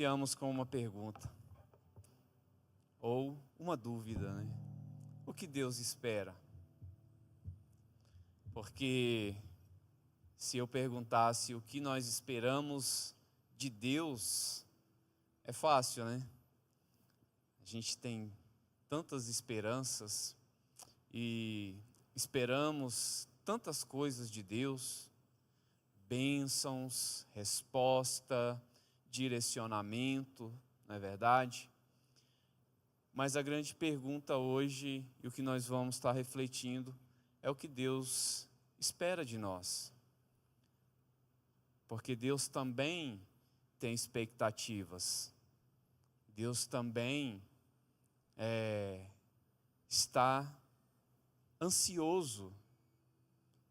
Iniciamos com uma pergunta ou uma dúvida, né? O que Deus espera? Porque se eu perguntasse o que nós esperamos de Deus, é fácil, né? A gente tem tantas esperanças e esperamos tantas coisas de Deus, bênçãos, resposta, direcionamento, não é verdade? Mas a grande pergunta hoje, e o que nós vamos estar refletindo, é o que Deus espera de nós. Porque Deus também tem expectativas. Deus também está ansioso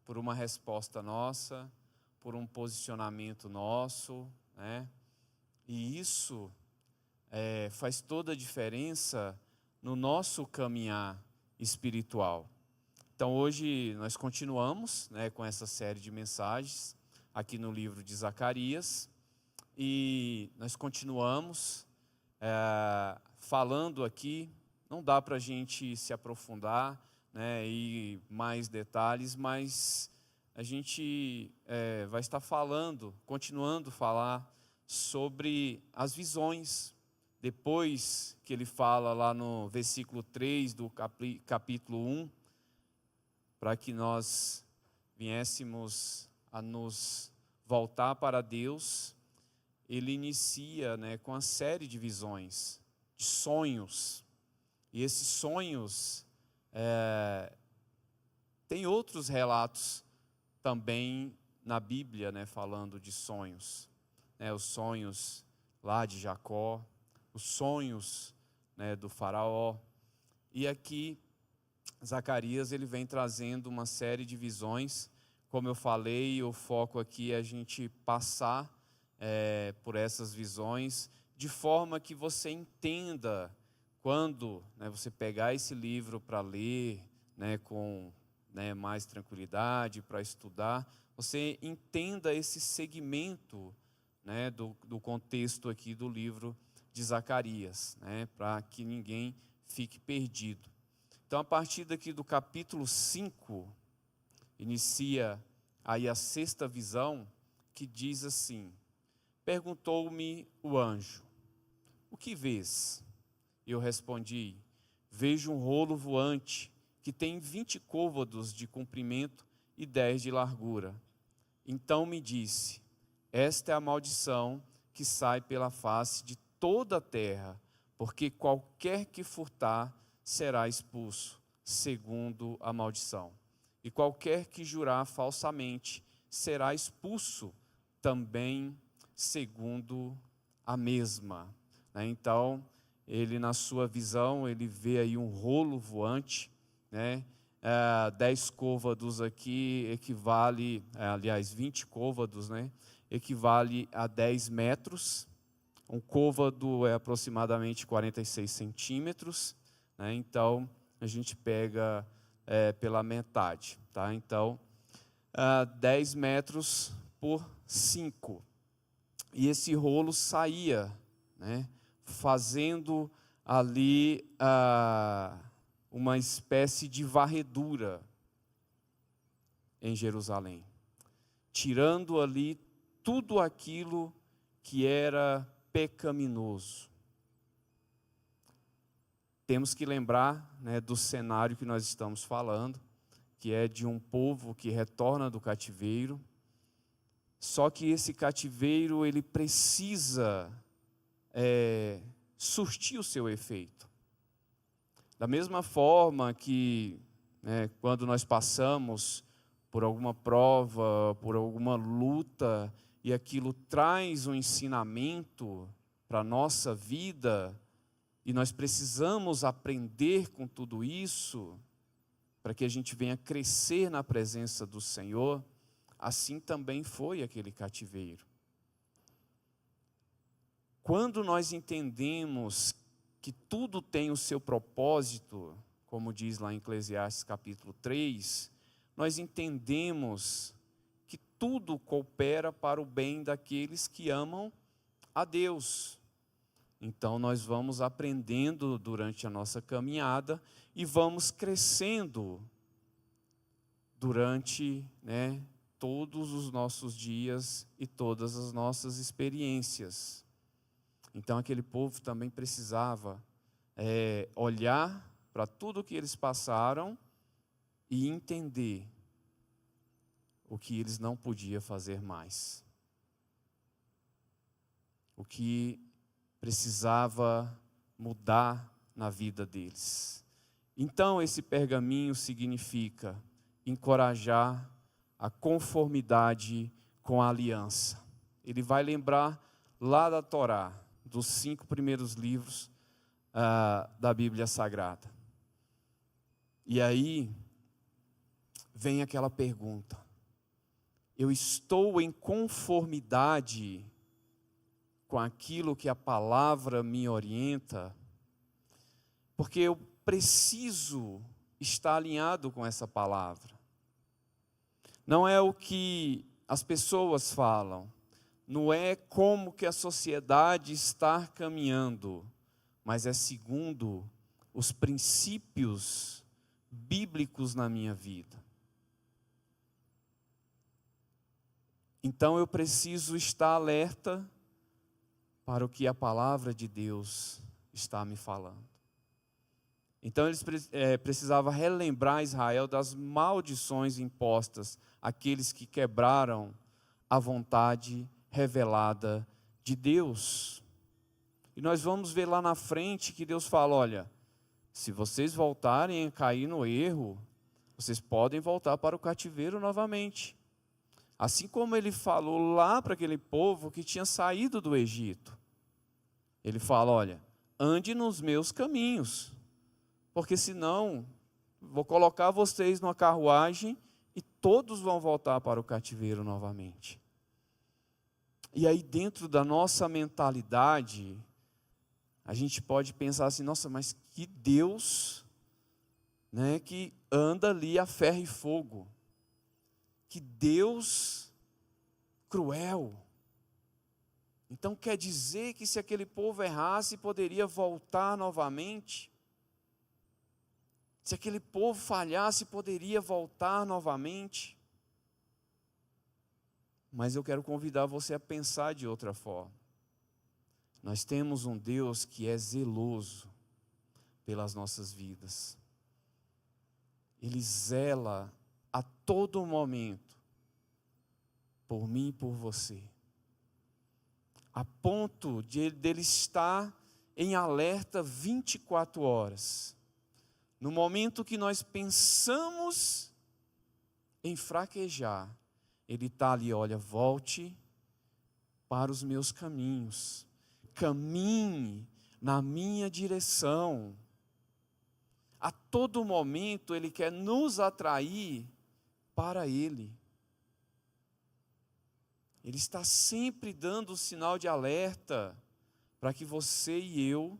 por uma resposta nossa, por um posicionamento nosso, né? E isso faz toda a diferença no nosso caminhar espiritual. Então hoje nós continuamos, né, com essa série de mensagens aqui no livro de Zacarias, e nós continuamos falando aqui. Não dá para a gente se aprofundar, né, e mais detalhes, mas a gente vai estar falando, continuando a falar sobre as visões. Depois que ele fala lá no versículo 3 do capítulo 1, para que nós viéssemos a nos voltar para Deus, ele inicia, né, com a série de visões, de sonhos. E esses sonhos, tem outros relatos também na Bíblia, né, falando de sonhos. Os sonhos lá de Jacó, os sonhos, né, do faraó. E aqui, Zacarias, ele vem trazendo uma série de visões. Como eu falei, o foco aqui é a gente passar por essas visões, de forma que você entenda, quando, né, você pegar esse livro para ler, né, com, né, mais tranquilidade, para estudar, você entenda esse segmento, né, do contexto aqui do livro de Zacarias, né, para que ninguém fique perdido. Então, a partir daqui do capítulo 5, inicia aí a sexta visão, que diz assim: perguntou-me o anjo, o que vês? Eu respondi, vejo um rolo voante, que tem 20 côvados de comprimento e 10 de largura. Então me disse, esta é a maldição que sai pela face de toda a terra, porque qualquer que furtar será expulso, segundo a maldição. E qualquer que jurar falsamente será expulso também, segundo a mesma. Então, ele, na sua visão, ele vê aí um rolo voante, né? 10 côvados aqui equivale, aliás, 20 côvados, né? Equivale a 10 metros. Um côvado é aproximadamente 46 centímetros, né? Então, a gente pega pela metade, tá? Então, 10 metros por 5. E esse rolo saía, né, fazendo ali uma espécie de varredura em Jerusalém, tirando ali tudo aquilo que era pecaminoso. Temos que lembrar, né, do cenário que nós estamos falando, que é de um povo que retorna do cativeiro. Só que esse cativeiro, ele precisa surtir o seu efeito. Da mesma forma que, né, quando nós passamos por alguma prova, por alguma luta, e aquilo traz um ensinamento para a nossa vida, e nós precisamos aprender com tudo isso, para que a gente venha crescer na presença do Senhor, assim também foi aquele cativeiro. Quando nós entendemos que tudo tem o seu propósito, como diz lá em Eclesiastes capítulo 3, nós entendemos que tudo coopera para o bem daqueles que amam a Deus. Então nós vamos aprendendo durante a nossa caminhada e vamos crescendo durante, todos os nossos dias e todas as nossas experiências. Então aquele povo também precisava olhar para tudo que eles passaram e entender o que eles não podiam fazer mais. O que precisava mudar na vida deles. Então esse pergaminho significa encorajar a conformidade com a aliança. Ele vai lembrar lá da Torá, dos 5 primeiros livros da Bíblia Sagrada. E aí vem aquela pergunta: eu estou em conformidade com aquilo que a palavra me orienta? Porque eu preciso estar alinhado com essa palavra. Não é o que as pessoas falam, não é como que a sociedade está caminhando, mas é segundo os princípios bíblicos na minha vida. Então eu preciso estar alerta para o que a palavra de Deus está me falando. Então eles precisavam relembrar Israel das maldições impostas àqueles que quebraram a vontade revelada de Deus. E nós vamos ver lá na frente que Deus fala: olha, se vocês voltarem a cair no erro, vocês podem voltar para o cativeiro novamente. Assim como ele falou lá para aquele povo que tinha saído do Egito. Ele fala: olha, ande nos meus caminhos, porque senão vou colocar vocês numa carruagem e todos vão voltar para o cativeiro novamente. E aí dentro da nossa mentalidade, a gente pode pensar assim: nossa, mas que Deus, que anda ali a ferro e fogo. Que Deus cruel. Então quer dizer que se aquele povo errasse, poderia voltar novamente? Se aquele povo falhasse, poderia voltar novamente? Mas eu quero convidar você a pensar de outra forma. Nós temos um Deus que é zeloso pelas nossas vidas. Ele zela a todo momento por mim e por você. A ponto dele estar em alerta 24 horas. No momento que nós pensamos em fraquejar, Ele está ali: olha, volte para os meus caminhos, caminhe na minha direção. A todo momento Ele quer nos atrair para Ele. Ele está sempre dando o sinal de alerta para que você e eu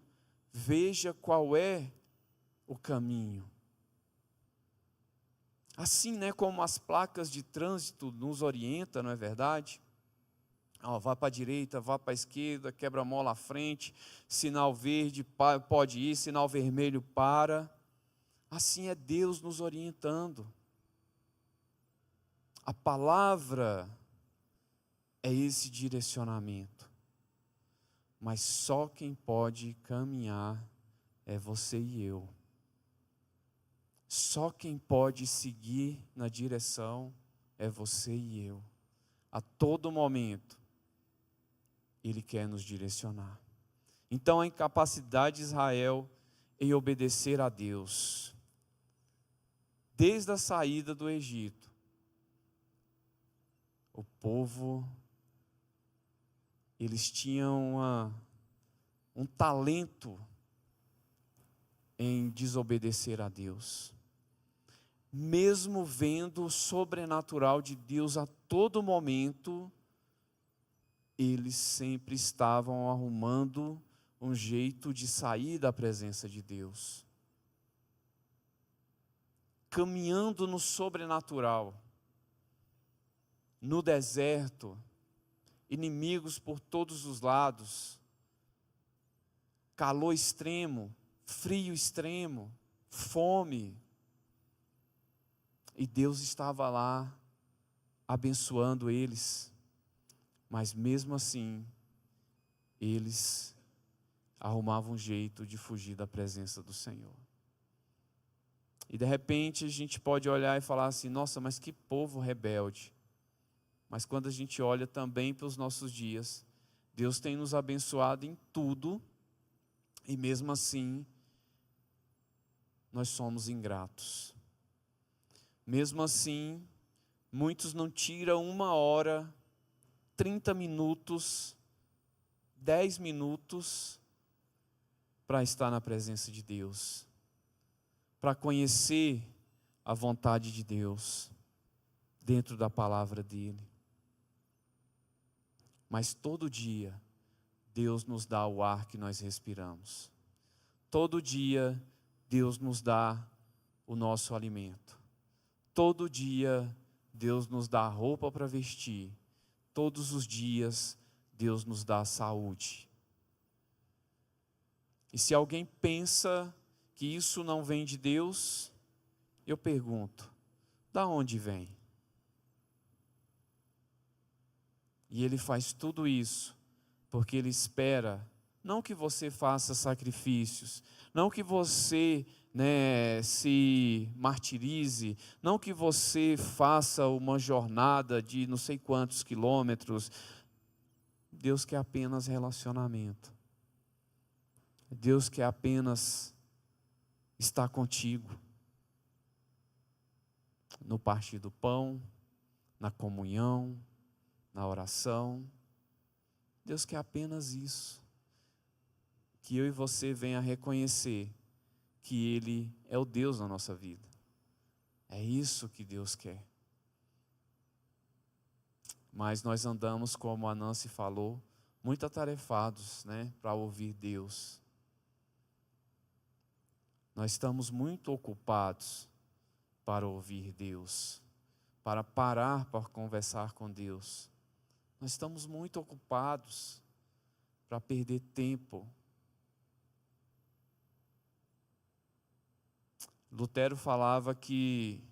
veja qual é o caminho. Assim, como as placas de trânsito nos orientam, não é verdade? Vá para a direita, vá para a esquerda, quebra-mola à frente, sinal verde pode ir, sinal vermelho para. Assim é Deus nos orientando. A palavra é esse direcionamento. Mas só quem pode caminhar é você e eu. Só quem pode seguir na direção é você e eu. A todo momento, Ele quer nos direcionar. Então a incapacidade de Israel em obedecer a Deus, desde a saída do Egito, o povo, eles tinham um talento em desobedecer a Deus. Mesmo vendo o sobrenatural de Deus a todo momento, eles sempre estavam arrumando um jeito de sair da presença de Deus. Caminhando no sobrenatural, no deserto, inimigos por todos os lados, calor extremo, frio extremo, fome. E Deus estava lá abençoando eles, mas mesmo assim, eles arrumavam um jeito de fugir da presença do Senhor. E de repente a gente pode olhar e falar assim, nossa, mas que povo rebelde. Mas quando a gente olha também para os nossos dias, Deus tem nos abençoado em tudo, e mesmo assim, nós somos ingratos. Mesmo assim, muitos não tiram 1 hora, 30 minutos, 10 minutos para estar na presença de Deus, para conhecer a vontade de Deus dentro da palavra dele. Mas todo dia Deus nos dá o ar que nós respiramos. Todo dia Deus nos dá o nosso alimento. Todo dia Deus nos dá roupa para vestir. Todos os dias Deus nos dá saúde. E se alguém pensa que isso não vem de Deus, eu pergunto, da onde vem? E Ele faz tudo isso porque Ele espera, não que você faça sacrifícios, não que você se martirize, não que você faça uma jornada de não sei quantos quilômetros. Deus quer apenas relacionamento. Deus quer apenas estar contigo. No partir do pão, na comunhão, na oração. Deus quer apenas isso. Que eu e você venha reconhecer que Ele é o Deus na nossa vida. É isso que Deus quer. Mas nós andamos, como a Nancy falou, muito atarefados, para ouvir Deus. Nós estamos muito ocupados para ouvir Deus, para parar para conversar com Deus. Nós estamos muito ocupados para perder tempo. Lutero falava que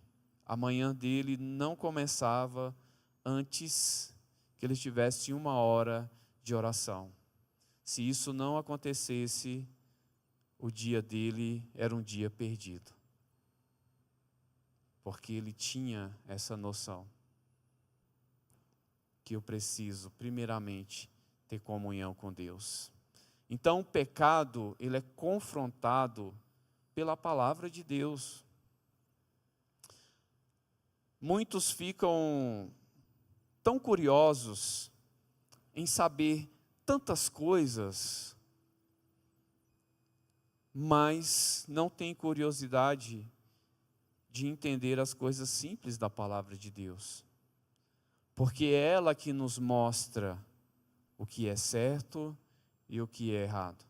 a manhã dele não começava antes que ele tivesse 1 hora de oração. Se isso não acontecesse, o dia dele era um dia perdido. Porque ele tinha essa noção. Que eu preciso, primeiramente, ter comunhão com Deus. Então o pecado, ele é confrontado pela palavra de Deus. Muitos ficam tão curiosos em saber tantas coisas, mas não têm curiosidade de entender as coisas simples da palavra de Deus. Porque é ela que nos mostra o que é certo e o que é errado.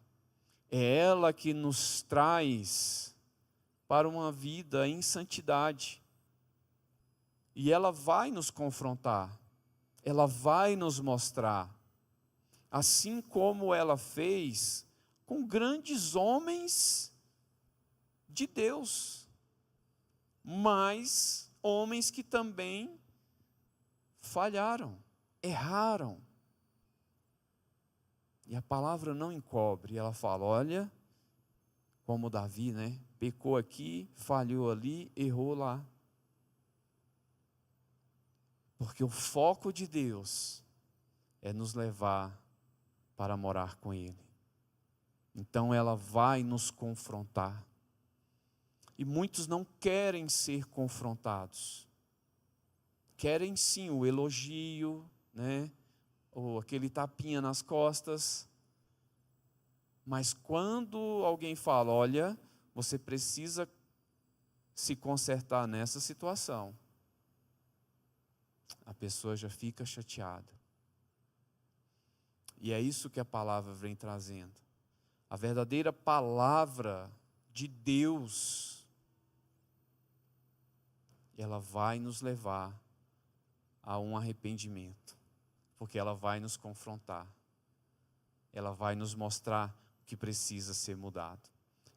É ela que nos traz para uma vida em santidade. E ela vai nos confrontar. Ela vai nos mostrar. Assim como ela fez com grandes homens de Deus. Mas homens que também falharam, erraram. E a palavra não encobre, ela fala, olha, como Davi, pecou aqui, falhou ali, errou lá. Porque o foco de Deus é nos levar para morar com Ele. Então ela vai nos confrontar. E muitos não querem ser confrontados. Querem sim o elogio, ou aquele tapinha nas costas. Mas quando alguém fala, olha, você precisa se consertar nessa situação, a pessoa já fica chateada. E é isso que a palavra vem trazendo. A verdadeira palavra de Deus, ela vai nos levar a um arrependimento. Porque ela vai nos confrontar. Ela vai nos mostrar o que precisa ser mudado.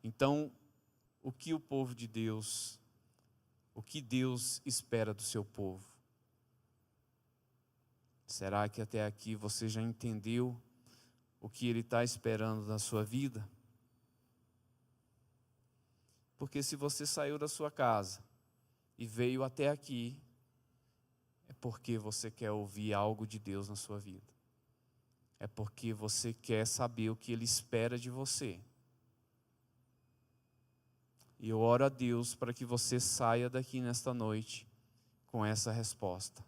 Então, o que o povo de Deus, o que Deus espera do seu povo? Será que até aqui você já entendeu o que Ele está esperando da sua vida? Porque se você saiu da sua casa e veio até aqui, é porque você quer ouvir algo de Deus na sua vida. É porque você quer saber o que Ele espera de você. E eu oro a Deus para que você saia daqui nesta noite com essa resposta.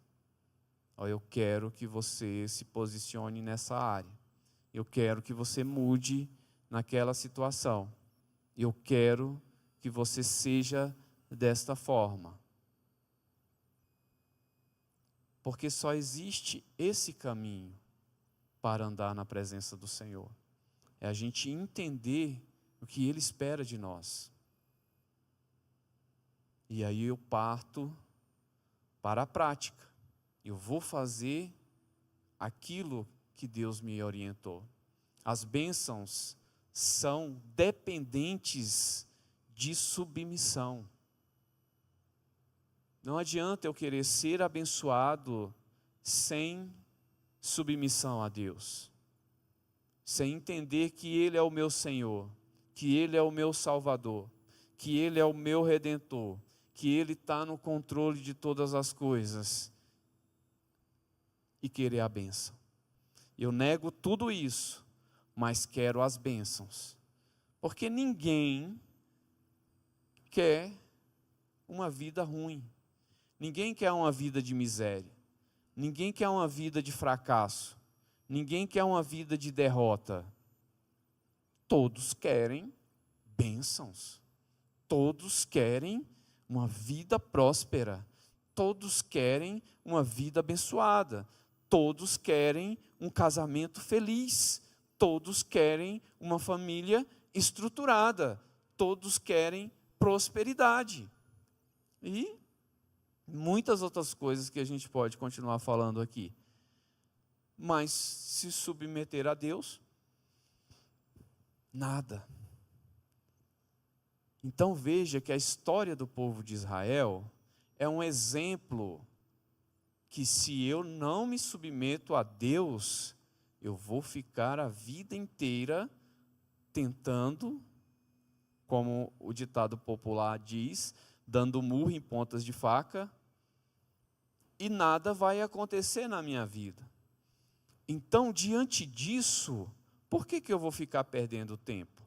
Eu quero que você se posicione nessa área. Eu quero que você mude naquela situação. Eu quero que você seja desta forma. Porque só existe esse caminho para andar na presença do Senhor. É a gente entender o que Ele espera de nós. E aí eu parto para a prática. Eu vou fazer aquilo que Deus me orientou. As bênçãos são dependentes de submissão. Não adianta eu querer ser abençoado sem submissão a Deus. Sem entender que Ele é o meu Senhor, que Ele é o meu Salvador, que Ele é o meu Redentor, que Ele está no controle de todas as coisas. E querer a bênção. Eu nego tudo isso, mas quero as bênçãos. Porque ninguém quer uma vida ruim. Ninguém quer uma vida de miséria. Ninguém quer uma vida de fracasso. Ninguém quer uma vida de derrota. Todos querem bênçãos. Todos querem uma vida próspera. Todos querem uma vida abençoada. Todos querem um casamento feliz. Todos querem uma família estruturada. Todos querem prosperidade. E muitas outras coisas que a gente pode continuar falando aqui. Mas se submeter a Deus, nada. Então veja que a história do povo de Israel é um exemplo que se eu não me submeto a Deus, eu vou ficar a vida inteira tentando, como o ditado popular diz, dando murro em pontas de faca, e nada vai acontecer na minha vida. Então, diante disso, por que eu vou ficar perdendo tempo?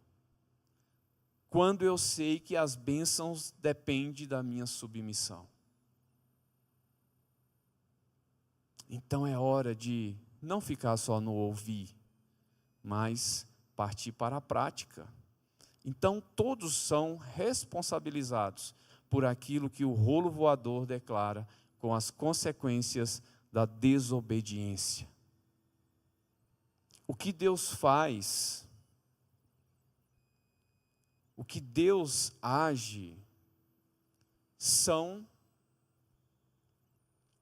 Quando eu sei que as bênçãos dependem da minha submissão. Então é hora de não ficar só no ouvir, mas partir para a prática. Então todos são responsabilizados por aquilo que o rolo voador declara com as consequências da desobediência. O que Deus faz, o que Deus age, são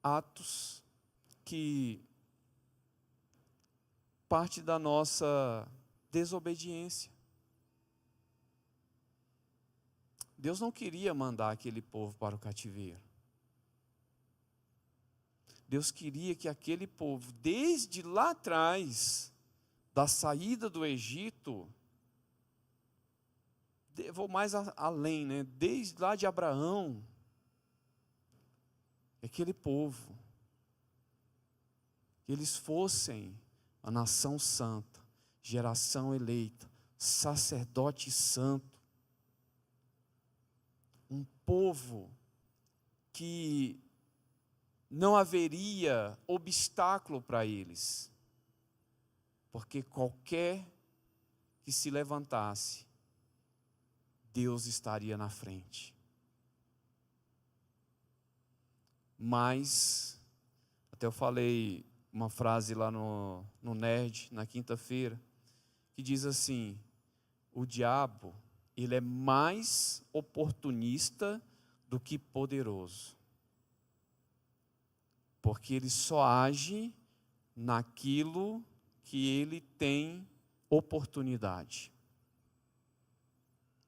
atos que parte da nossa desobediência. Deus não queria mandar aquele povo para o cativeiro. Deus queria que aquele povo, desde lá atrás, da saída do Egito, vou mais além, né? Desde lá de Abraão, aquele povo, que eles fossem a nação santa, geração eleita, sacerdote santo, um povo que não haveria obstáculo para eles, porque qualquer que se levantasse, Deus estaria na frente. Mas, até eu falei uma frase lá no Nerd, na quinta-feira, que diz assim: o diabo, ele é mais oportunista do que poderoso. Porque ele só age naquilo que ele tem oportunidade.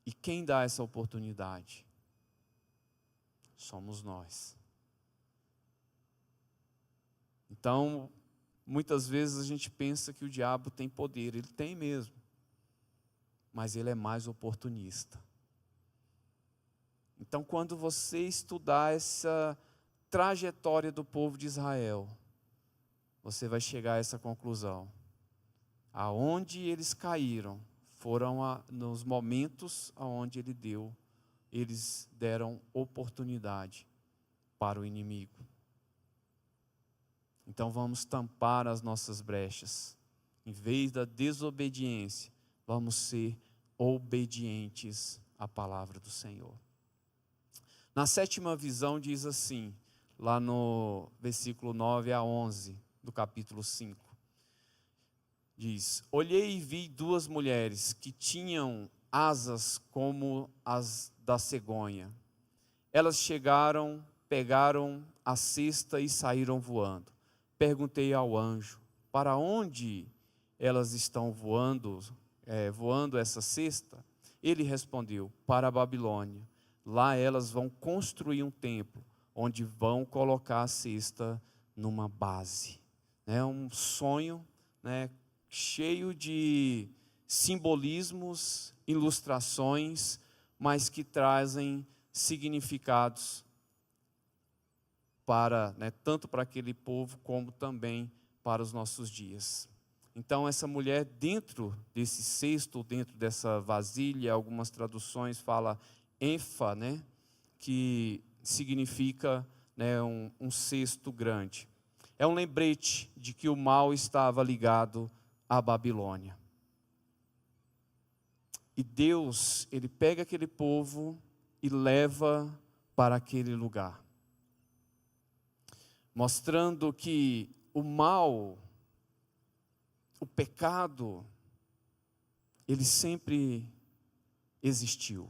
E quem dá essa oportunidade? Somos nós. Então, muitas vezes a gente pensa que o diabo tem poder, ele tem mesmo, mas ele é mais oportunista. Então, quando você estudar essa trajetória do povo de Israel, você vai chegar a essa conclusão. Aonde eles caíram foram nos momentos onde eles deram oportunidade para o inimigo. Então vamos tampar as nossas brechas. Em vez da desobediência, vamos ser obedientes à palavra do Senhor. Na 7ª visão diz assim, lá no versículo 9 a 11 do capítulo 5. Diz: olhei e vi 2 mulheres que tinham asas como as da cegonha. Elas chegaram, pegaram a cesta e saíram voando. Perguntei ao anjo: para onde elas estão voando essa cesta? Ele respondeu: para a Babilônia. Lá elas vão construir um templo, onde vão colocar a cesta numa base. É um sonho, cheio de simbolismos, ilustrações, mas que trazem significados tanto para aquele povo como também para os nossos dias. Então essa mulher, dentro desse cesto, dentro dessa vasilha, algumas traduções falam efa, que significa um cesto grande. É um lembrete de que o mal estava ligado à Babilônia. E Deus, Ele pega aquele povo e leva para aquele lugar, mostrando que o mal, o pecado, ele sempre existiu.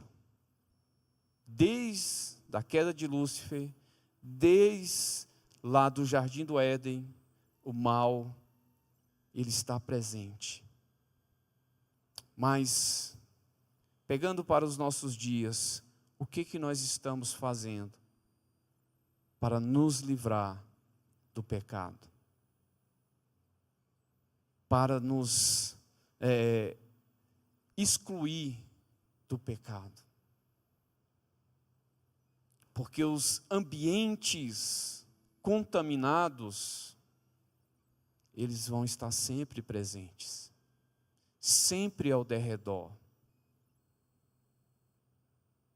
Desde a queda de Lúcifer, desde lá do Jardim do Éden, o mal, ele está presente. Mas, pegando para os nossos dias, o que nós estamos fazendo para nos livrar do pecado? Para nos excluir do pecado? Porque os ambientes contaminados, eles vão estar sempre presentes, sempre ao derredor.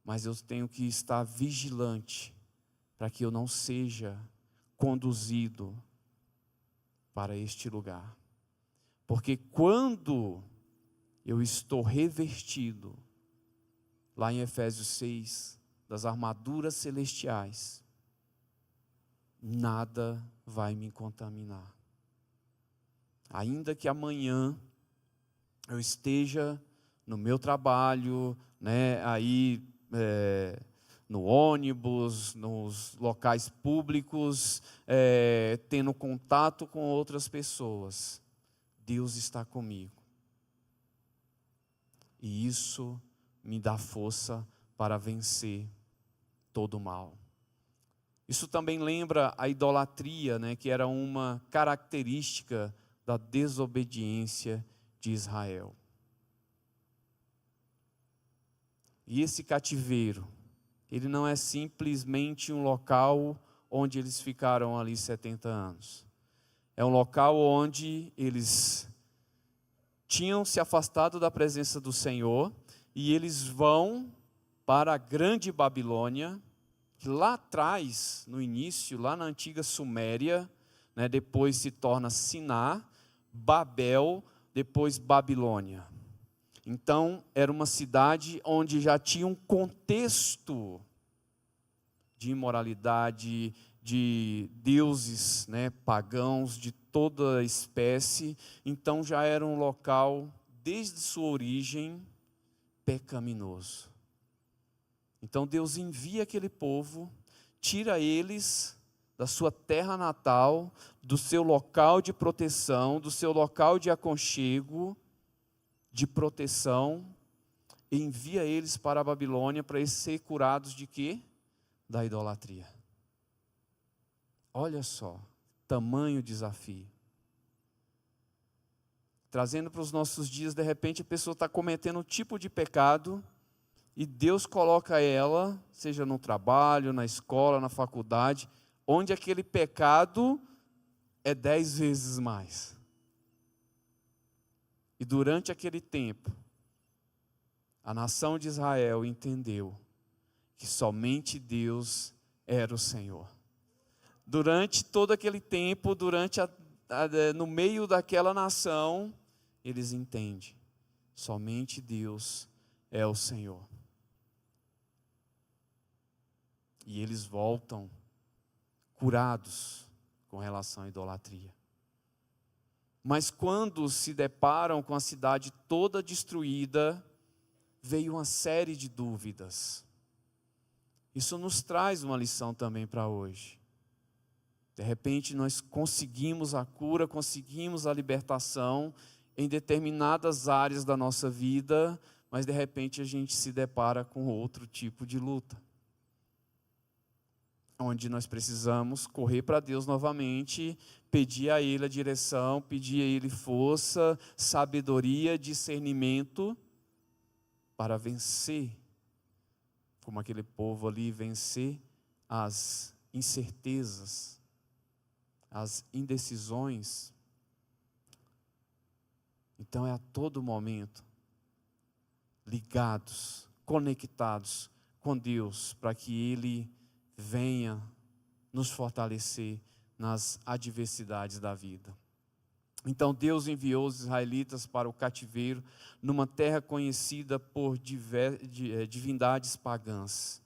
Mas eu tenho que estar vigilante para que eu não seja conduzido para este lugar. Porque quando eu estou revestido, lá em Efésios 6, das armaduras celestiais, nada vai me contaminar. Ainda que amanhã eu esteja no meu trabalho, no ônibus, nos locais públicos, tendo contato com outras pessoas, Deus está comigo. E isso me dá força para vencer todo o mal. Isso também lembra a idolatria, que era uma característica da desobediência de Israel. E esse cativeiro, ele não é simplesmente um local onde eles ficaram ali 70 anos. É um local onde eles tinham se afastado da presença do Senhor e eles vão para a grande Babilônia, que lá atrás, no início, lá na antiga Suméria, depois se torna Siná, Babel, depois Babilônia. Então, era uma cidade onde já tinha um contexto de imoralidade, de deuses pagãos de toda espécie. Então, já era um local, desde sua origem, pecaminoso. Então, Deus envia aquele povo, tira eles da sua terra natal, do seu local de proteção, do seu local de aconchego, de proteção, envia eles para a Babilônia para eles serem curados de quê? Da idolatria. Olha só, tamanho desafio. Trazendo para os nossos dias, de repente a pessoa está cometendo um tipo de pecado e Deus coloca ela, seja no trabalho, na escola, na faculdade, onde aquele pecado é 10 vezes mais. E durante aquele tempo, a nação de Israel entendeu que somente Deus era o Senhor. Durante todo aquele tempo, no meio daquela nação, eles entendem, somente Deus é o Senhor. E eles voltam curados com relação à idolatria. Mas quando se deparam com a cidade toda destruída, veio uma série de dúvidas. Isso nos traz uma lição também para hoje. De repente nós conseguimos a cura, conseguimos a libertação em determinadas áreas da nossa vida, mas de repente a gente se depara com outro tipo de luta. Onde nós precisamos correr para Deus novamente, pedir a Ele a direção, pedir a Ele força, sabedoria, discernimento, para vencer, como aquele povo ali, vencer as incertezas, as indecisões. Então é a todo momento ligados, conectados com Deus, para que Ele venha nos fortalecer nas adversidades da vida. Então Deus enviou os israelitas para o cativeiro, numa terra conhecida por divindades pagãs.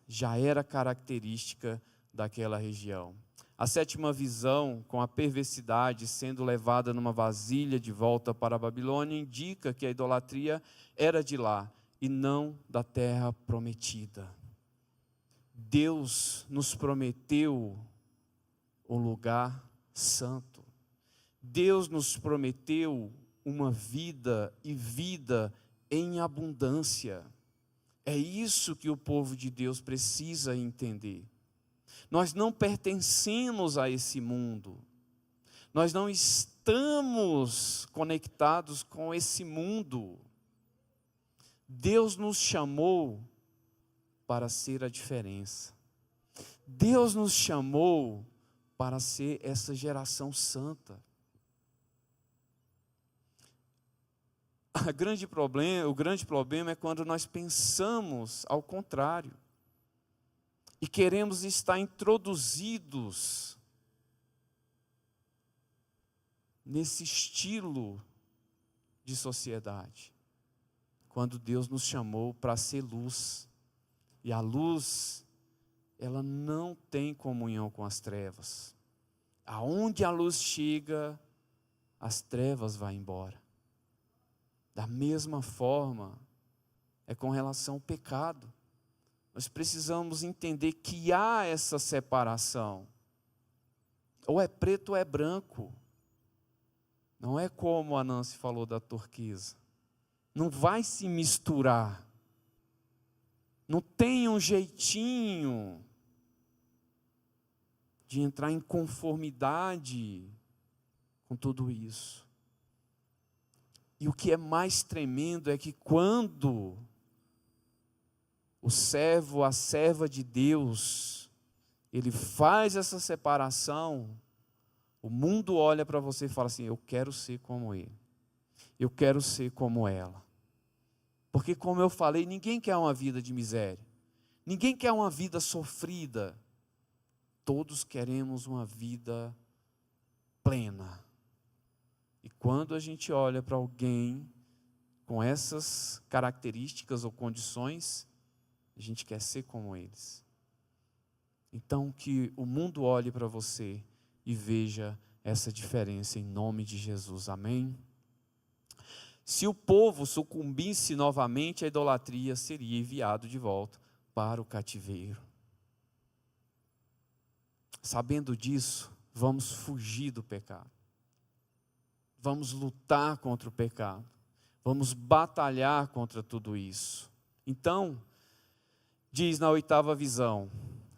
Já era característica daquela região. A sétima visão, com a perversidade sendo levada numa vasilha de volta para a Babilônia, indica que a idolatria era de lá e não da terra prometida. Deus nos prometeu um lugar santo. Deus nos prometeu uma vida e vida em abundância. É isso que o povo de Deus precisa entender. Nós não pertencemos a esse mundo. Nós não estamos conectados com esse mundo. Deus nos chamou para ser a diferença. Deus nos chamou para ser essa geração santa. O grande problema é quando nós pensamos ao contrário e queremos estar introduzidos nesse estilo de sociedade, quando Deus nos chamou para ser luz. E a luz, ela não tem comunhão com as trevas. Aonde a luz chega, as trevas vão embora. Da mesma forma, é com relação ao pecado. Nós precisamos entender que há essa separação. Ou é preto ou é branco. Não é como a Nancy falou da turquesa. Não vai se misturar. Não tem um jeitinho de entrar em conformidade com tudo isso. E o que é mais tremendo é que quando o servo, a serva de Deus, ele faz essa separação, o mundo olha para você e fala assim: eu quero ser como ele, eu quero ser como ela. Porque, como eu falei, ninguém quer uma vida de miséria, ninguém quer uma vida sofrida, todos queremos uma vida plena. E quando a gente olha para alguém com essas características ou condições, a gente quer ser como eles. Então, que o mundo olhe para você e veja essa diferença em nome de Jesus. Amém? Se o povo sucumbisse novamente à idolatria, seria enviado de volta para o cativeiro. Sabendo disso, vamos fugir do pecado. Vamos lutar contra o pecado. Vamos batalhar contra tudo isso. Então, diz na 8ª visão,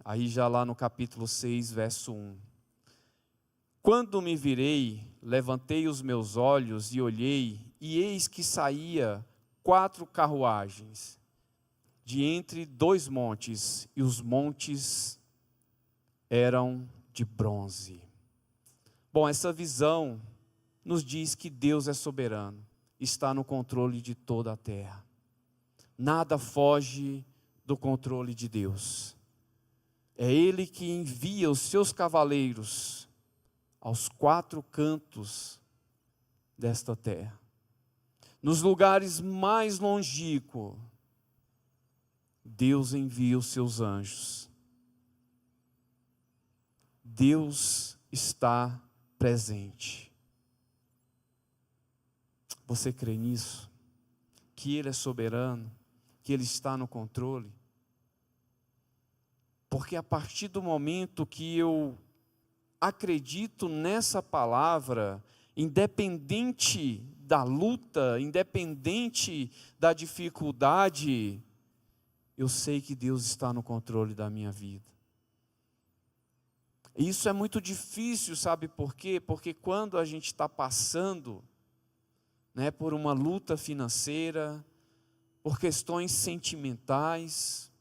aí já lá no capítulo 6, verso 1. Quando me virei, levantei os meus olhos e olhei, e eis que saía 4 carruagens de entre 2 montes, e os montes eram de bronze. Bom, essa visão nos diz que Deus é soberano, está no controle de toda a terra. Nada foge do controle de Deus. É Ele que envia os seus cavaleiros aos 4 cantos desta terra. Nos lugares mais longínquos, Deus envia os seus anjos. Deus está presente. Você crê nisso? Que Ele é soberano? Que Ele está no controle? Porque a partir do momento que eu acredito nessa palavra, independente da luta, independente da dificuldade, eu sei que Deus está no controle da minha vida. Isso é muito difícil, sabe por quê? Porque quando a gente está passando, por uma luta financeira, por questões sentimentais,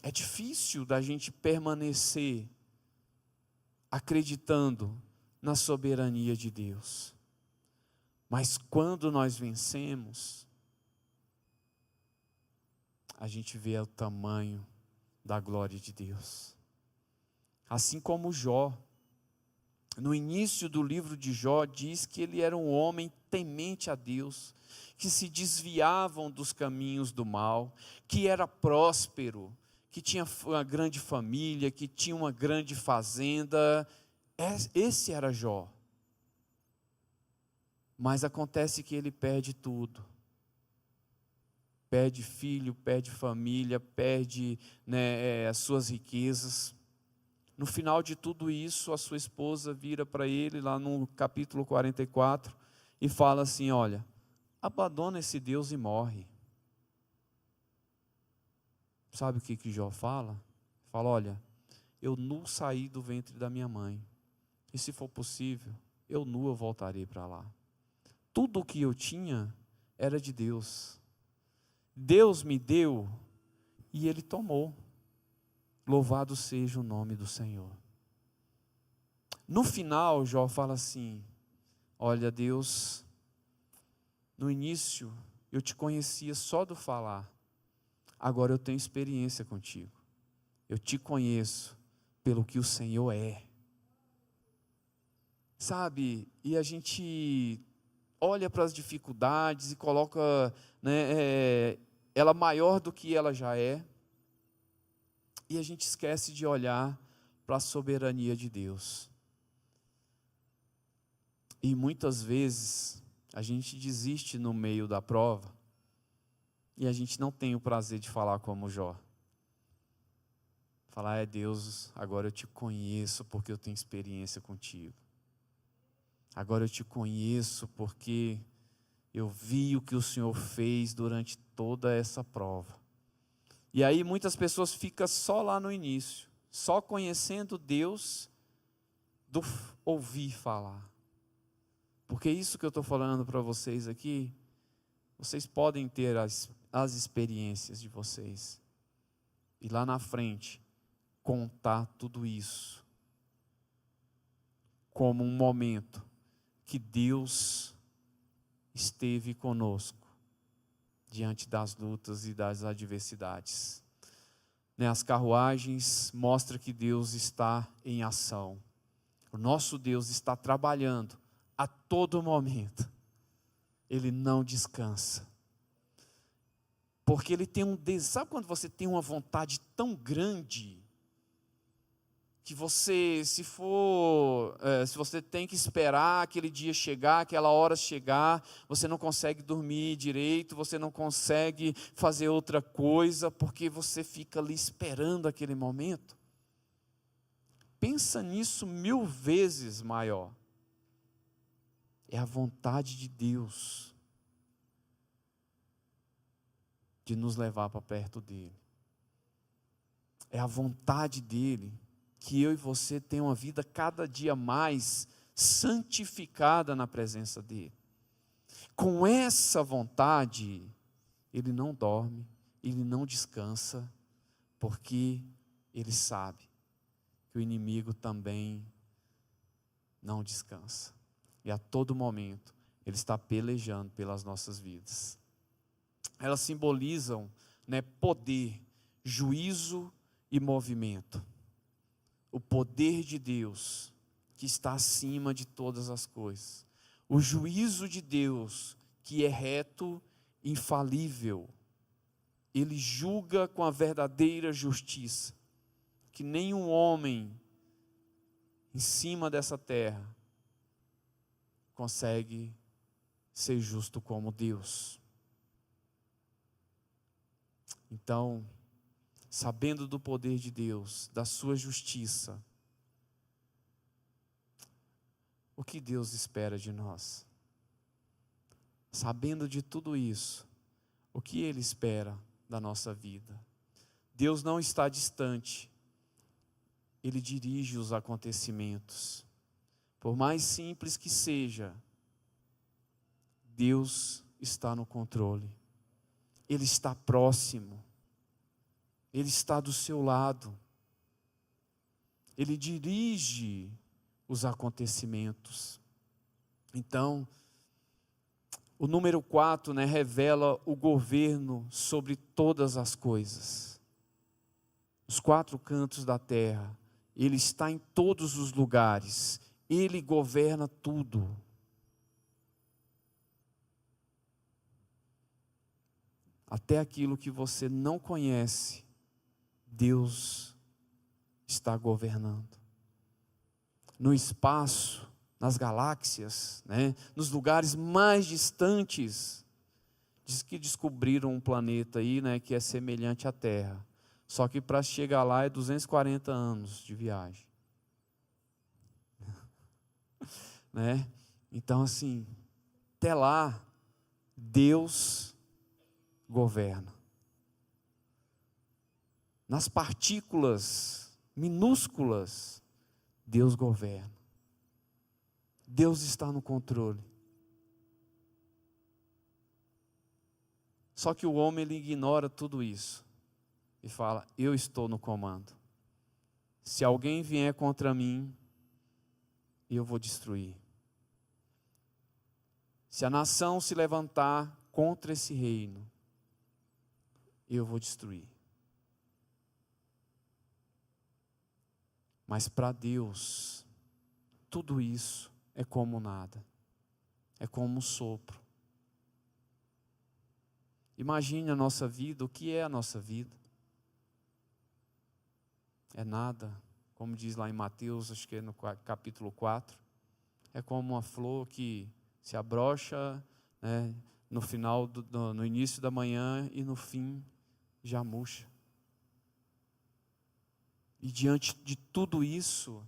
é difícil da gente permanecer acreditando na soberania de Deus. Mas quando nós vencemos, a gente vê o tamanho da glória de Deus. Assim como Jó, no início do livro de Jó, diz que ele era um homem temente a Deus, que se desviavam dos caminhos do mal, que era próspero, que tinha uma grande família, que tinha uma grande fazenda. Esse era Jó. Mas acontece que ele perde tudo. Perde filho, perde família, perde as suas riquezas. No final de tudo isso, a sua esposa vira para ele, lá no capítulo 44, e fala assim: olha, abandona esse Deus e morre. Sabe o que Jó fala? Fala: olha, eu nu saí do ventre da minha mãe, e se for possível, eu voltarei para lá. Tudo o que eu tinha era de Deus. Deus me deu e Ele tomou. Louvado seja o nome do Senhor. No final, Jó fala assim: olha, Deus, no início eu te conhecia só do falar, agora eu tenho experiência contigo. Eu te conheço pelo que o Senhor é. Sabe, e a gente olha para as dificuldades e coloca ela maior do que ela já é, e a gente esquece de olhar para a soberania de Deus. E muitas vezes a gente desiste no meio da prova, e a gente não tem o prazer de falar como Jó. Falar: Deus, agora eu te conheço porque eu tenho experiência contigo. Agora eu te conheço porque eu vi o que o Senhor fez durante toda essa prova. E aí muitas pessoas ficam só lá no início, só conhecendo Deus do ouvir falar. Porque isso que eu estou falando para vocês aqui, vocês podem ter as experiências de vocês. E lá na frente, contar tudo isso como um momento que Deus esteve conosco diante das lutas e das adversidades. As carruagens mostram que Deus está em ação. O nosso Deus está trabalhando a todo momento. Ele não descansa. Porque Ele tem sabe quando você tem uma vontade tão grande, que você, se você tem que esperar aquele dia chegar, aquela hora chegar, você não consegue dormir direito, você não consegue fazer outra coisa, porque você fica ali esperando aquele momento? Pensa nisso 1000 vezes maior. É a vontade de Deus de nos levar para perto dele. É a vontade dele que eu e você tenham uma vida cada dia mais santificada na presença dele. Com essa vontade, ele não dorme, ele não descansa, porque ele sabe que o inimigo também não descansa. E a todo momento, ele está pelejando pelas nossas vidas. Elas simbolizam, poder, juízo e movimento. O poder de Deus, que está acima de todas as coisas. O juízo de Deus, que é reto, infalível. Ele julga com a verdadeira justiça, que nenhum homem em cima dessa terra consegue ser justo como Deus. Então, sabendo do poder de Deus, da sua justiça, o que Deus espera de nós? Sabendo de tudo isso, o que Ele espera da nossa vida? Deus não está distante, Ele dirige os acontecimentos. Por mais simples que seja, Deus está no controle. Ele está próximo. Ele está do seu lado. Ele dirige os acontecimentos. Então, o número 4, revela o governo sobre todas as coisas. Os 4 cantos da terra. Ele está em todos os lugares. Ele governa tudo. Até aquilo que você não conhece, Deus está governando. No espaço, nas galáxias, nos lugares mais distantes, diz que descobriram um planeta aí, que é semelhante à Terra. Só que para chegar lá é 240 anos de viagem. Então assim, até lá, Deus governa. Nas partículas minúsculas, Deus governa. Deus está no controle. Só que o homem, ele ignora tudo isso e fala: eu estou no comando. Se alguém vier contra mim, eu vou destruir. Se a nação se levantar contra esse reino, eu vou destruir. Mas para Deus, tudo isso é como nada. É como um sopro. Imagine a nossa vida, o que é a nossa vida? É nada, como diz lá em Mateus, acho que é no capítulo 4. É como uma flor que se abrocha, no final, no início da manhã e no fim já murcha. E diante de tudo isso,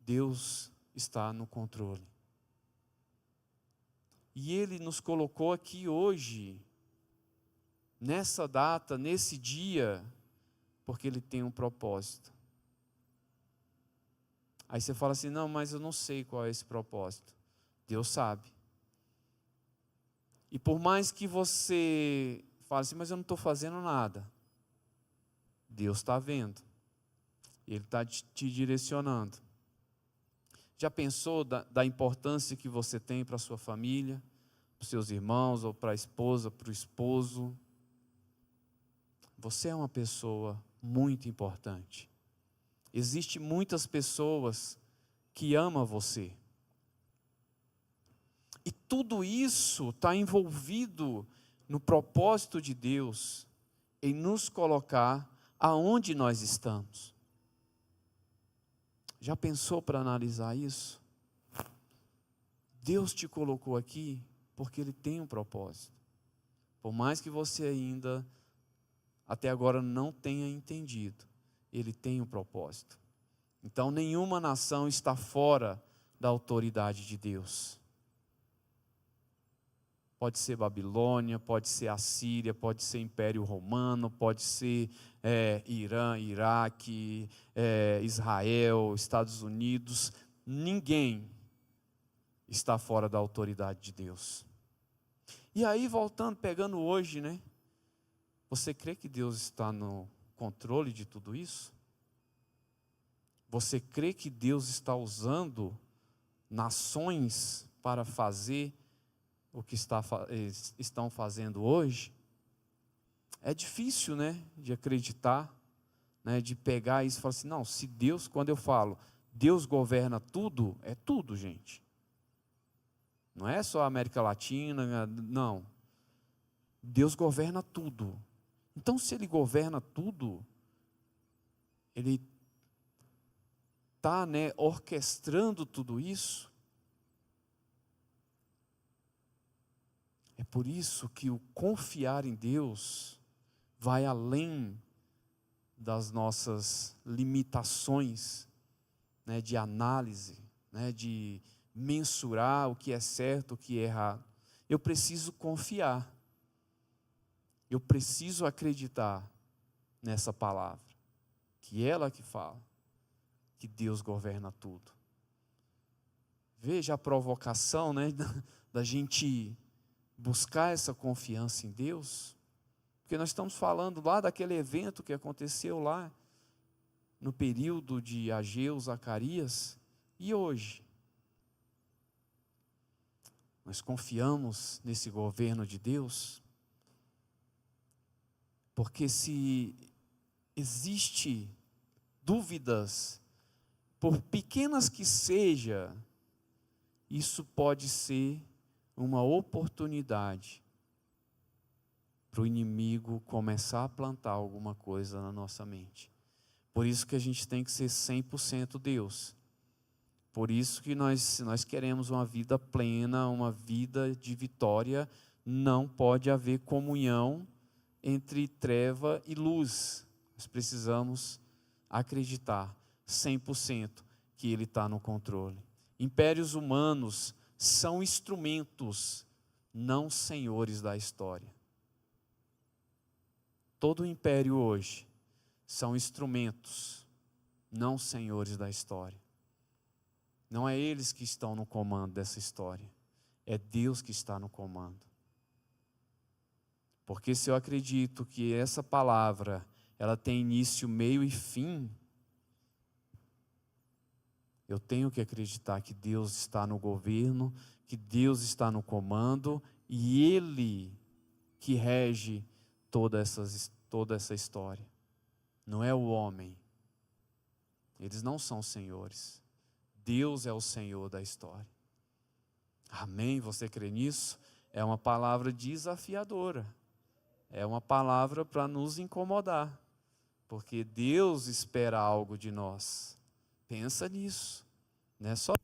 Deus está no controle. E Ele nos colocou aqui hoje, nessa data, nesse dia, porque Ele tem um propósito. Aí você fala assim: não, mas eu não sei qual é esse propósito. Deus sabe. E por mais que você fale assim: mas eu não estou fazendo nada, Deus está vendo. Ele está te direcionando. Já pensou da importância que você tem para a sua família, para os seus irmãos, ou para a esposa, para o esposo? Você é uma pessoa muito importante. Existem muitas pessoas que amam você. E tudo isso está envolvido no propósito de Deus em nos colocar aonde nós estamos. Já pensou para analisar isso? Deus te colocou aqui porque Ele tem um propósito. Por mais que você ainda, até agora, não tenha entendido, Ele tem um propósito. Então, nenhuma nação está fora da autoridade de Deus. Pode ser Babilônia, pode ser Assíria, pode ser Império Romano, pode ser Irã, Iraque, Israel, Estados Unidos. Ninguém está fora da autoridade de Deus. E aí, voltando, pegando hoje, né? Você crê que Deus está no controle de tudo isso? Você crê que Deus está usando nações para fazer o que estão fazendo hoje? É difícil, né, de acreditar, né, de pegar isso e falar assim, não, se Deus, quando eu falo, Deus governa tudo, é tudo, gente. Não é só a América Latina, não. Deus governa tudo. Então, se Ele governa tudo, Ele está, né, orquestrando tudo isso. É por isso que o confiar em Deus vai além das nossas limitações, né, de análise, né, de mensurar o que é certo, o que é errado. Eu preciso confiar. Eu preciso acreditar nessa palavra, que ela que fala, que Deus governa tudo. Veja a provocação, né, da gente buscar essa confiança em Deus, porque nós estamos falando lá daquele evento que aconteceu lá no período de Ageu, Zacarias, e hoje nós confiamos nesse governo de Deus, porque se existe dúvidas, por pequenas que seja, isso pode ser uma oportunidade para o inimigo começar a plantar alguma coisa na nossa mente. Por isso que a gente tem que ser 100% Deus. Por isso que nós queremos uma vida plena, uma vida de vitória. Não pode haver comunhão entre treva e luz. Nós precisamos acreditar 100% que Ele está no controle. Impérios humanos são instrumentos, não senhores da história. Todo o império hoje são instrumentos, não senhores da história. Não é eles que estão no comando dessa história, é Deus que está no comando. Porque se eu acredito que essa palavra, ela tem início, meio e fim, eu tenho que acreditar que Deus está no governo, que Deus está no comando, e Ele que rege toda essa história. Não é o homem. Eles não são senhores. Deus é o Senhor da história. Amém? Você crê nisso? É uma palavra desafiadora. É uma palavra para nos incomodar. Porque Deus espera algo de nós. Pensa nisso. Não é só...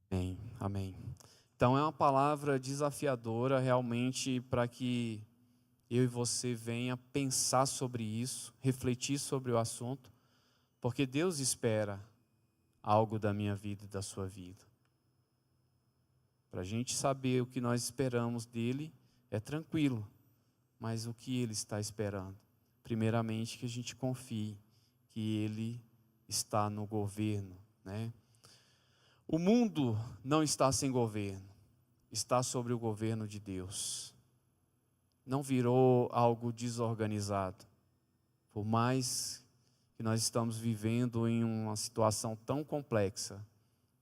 Amém, amém. Então é uma palavra desafiadora realmente para que eu e você venha pensar sobre isso, refletir sobre o assunto, porque Deus espera algo da minha vida e da sua vida. Para a gente saber o que nós esperamos dele é tranquilo, mas o que ele está esperando? Primeiramente que a gente confie que ele está no governo, né? O mundo não está sem governo, está sobre o governo de Deus. Não virou algo desorganizado. Por mais que nós estamos vivendo em uma situação tão complexa,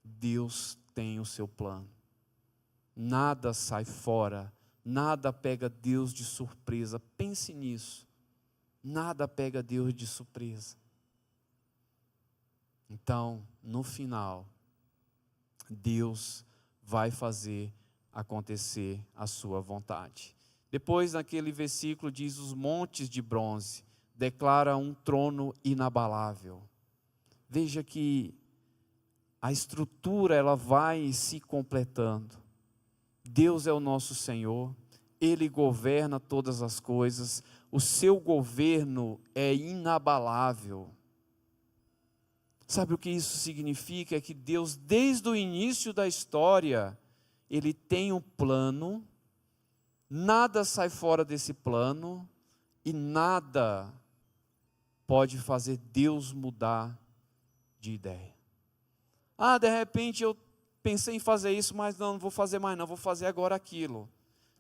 Deus tem o seu plano. Nada sai fora, nada pega Deus de surpresa. Pense nisso. Nada pega Deus de surpresa. Então, no final, Deus vai fazer acontecer a sua vontade. Depois, naquele versículo, diz: os montes de bronze declara um trono inabalável. Veja que a estrutura ela vai se completando. Deus é o nosso Senhor, Ele governa todas as coisas, o seu governo é inabalável. Sabe o que isso significa? É que Deus, desde o início da história, Ele tem um plano, nada sai fora desse plano, e nada pode fazer Deus mudar de ideia. De repente eu pensei em fazer isso, mas não vou fazer mais não, vou fazer agora aquilo.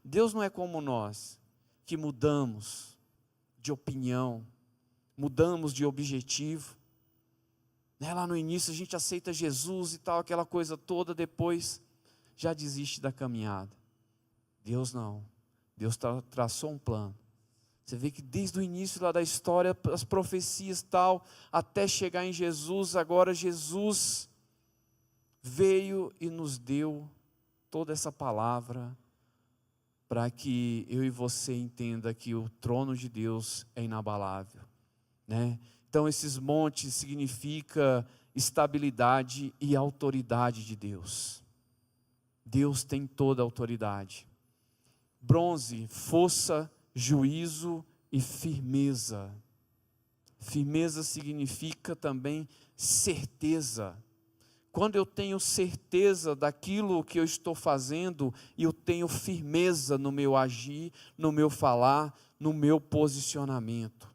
Deus não é como nós, que mudamos de opinião, mudamos de objetivo. Lá no início a gente aceita Jesus e tal, aquela coisa toda, depois já desiste da caminhada. Deus não, Deus traçou um plano. Você vê que desde o início lá da história, as profecias tal, até chegar em Jesus, agora Jesus veio e nos deu toda essa palavra para que eu e você entenda que o trono de Deus é inabalável, né? Então esses montes significa estabilidade e autoridade de Deus. Deus tem toda a autoridade. Bronze, força, juízo e firmeza. Firmeza significa também certeza. Quando eu tenho certeza daquilo que eu estou fazendo, e eu tenho firmeza no meu agir, no meu falar, no meu posicionamento.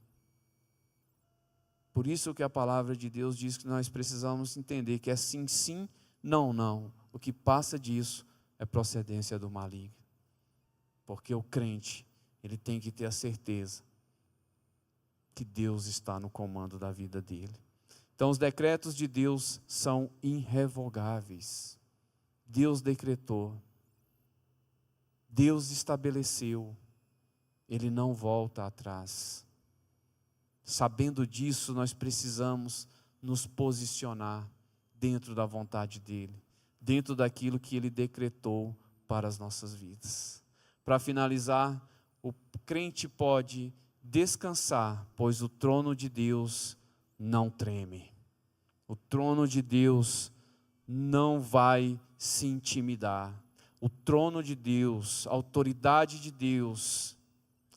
Por isso que a palavra de Deus diz que nós precisamos entender que é sim, sim, não, não. O que passa disso é procedência do maligno. Porque o crente, ele tem que ter a certeza que Deus está no comando da vida dele. Então os decretos de Deus são irrevogáveis. Deus decretou, Deus estabeleceu, Ele não volta atrás. Sabendo disso, nós precisamos nos posicionar dentro da vontade dEle, dentro daquilo que Ele decretou para as nossas vidas. Para finalizar, o crente pode descansar, pois o trono de Deus não treme. O trono de Deus não vai se intimidar. O trono de Deus, a autoridade de Deus,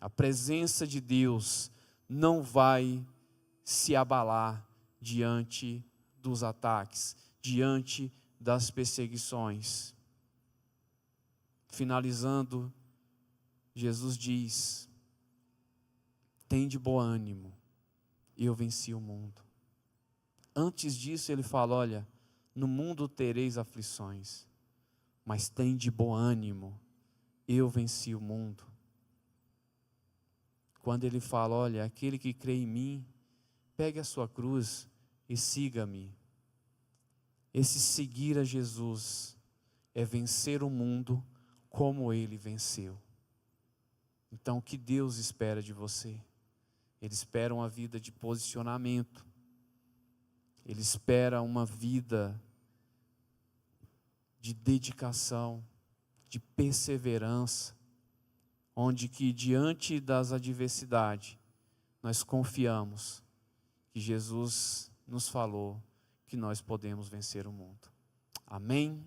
a presença de Deus não vai se abalar diante dos ataques, diante das perseguições. Finalizando, Jesus diz: tende bom ânimo, eu venci o mundo. Antes disso ele fala: olha, no mundo tereis aflições, mas tende bom ânimo, eu venci o mundo. Quando ele fala: olha, aquele que crê em mim, pegue a sua cruz e siga-me. Esse seguir a Jesus é vencer o mundo como ele venceu. Então o que Deus espera de você? Ele espera uma vida de posicionamento. Ele espera uma vida de dedicação, de perseverança, onde que diante das adversidades, nós confiamos que Jesus nos falou que nós podemos vencer o mundo. Amém?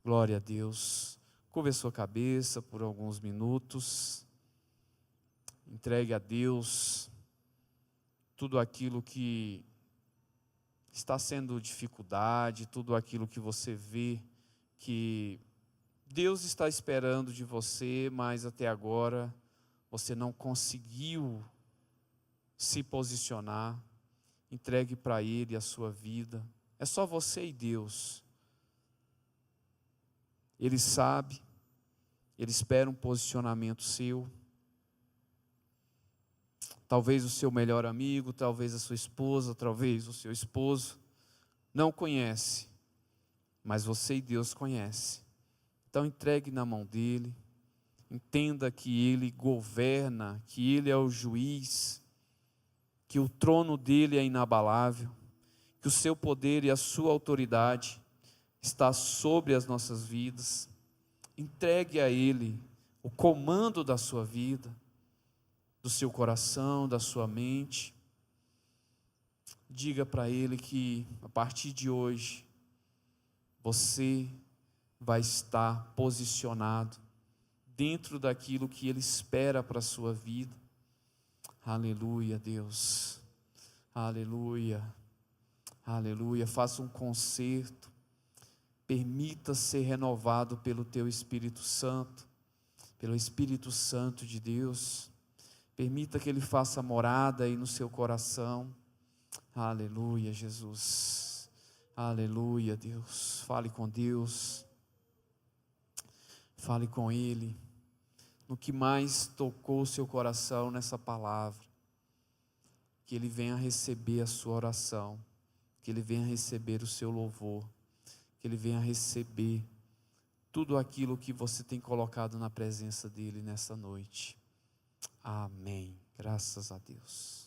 Glória a Deus. Curve a sua cabeça por alguns minutos. Entregue a Deus tudo aquilo que está sendo dificuldade, tudo aquilo que você vê que Deus está esperando de você, mas até agora você não conseguiu se posicionar. Entregue para Ele a sua vida. É só você e Deus. Ele sabe, Ele espera um posicionamento seu. Talvez o seu melhor amigo, talvez a sua esposa, talvez o seu esposo não conhece, mas você e Deus conhecem. Então entregue na mão dele, entenda que ele governa, que ele é o juiz, que o trono dele é inabalável, que o seu poder e a sua autoridade está sobre as nossas vidas. Entregue a Ele o comando da sua vida, do seu coração, da sua mente. Diga para Ele que a partir de hoje você vai estar posicionado dentro daquilo que Ele espera para a sua vida. Aleluia, Deus. Aleluia. Aleluia. Faça um concerto. Permita ser renovado pelo Teu Espírito Santo, pelo Espírito Santo de Deus. Permita que Ele faça morada aí no seu coração. Aleluia, Jesus. Aleluia, Deus. Fale com Deus. Fale com Ele. No que mais tocou o seu coração nessa palavra. Que Ele venha receber a sua oração. Que Ele venha receber o seu louvor. Que Ele venha receber tudo aquilo que você tem colocado na presença dEle nessa noite. Amém. Graças a Deus.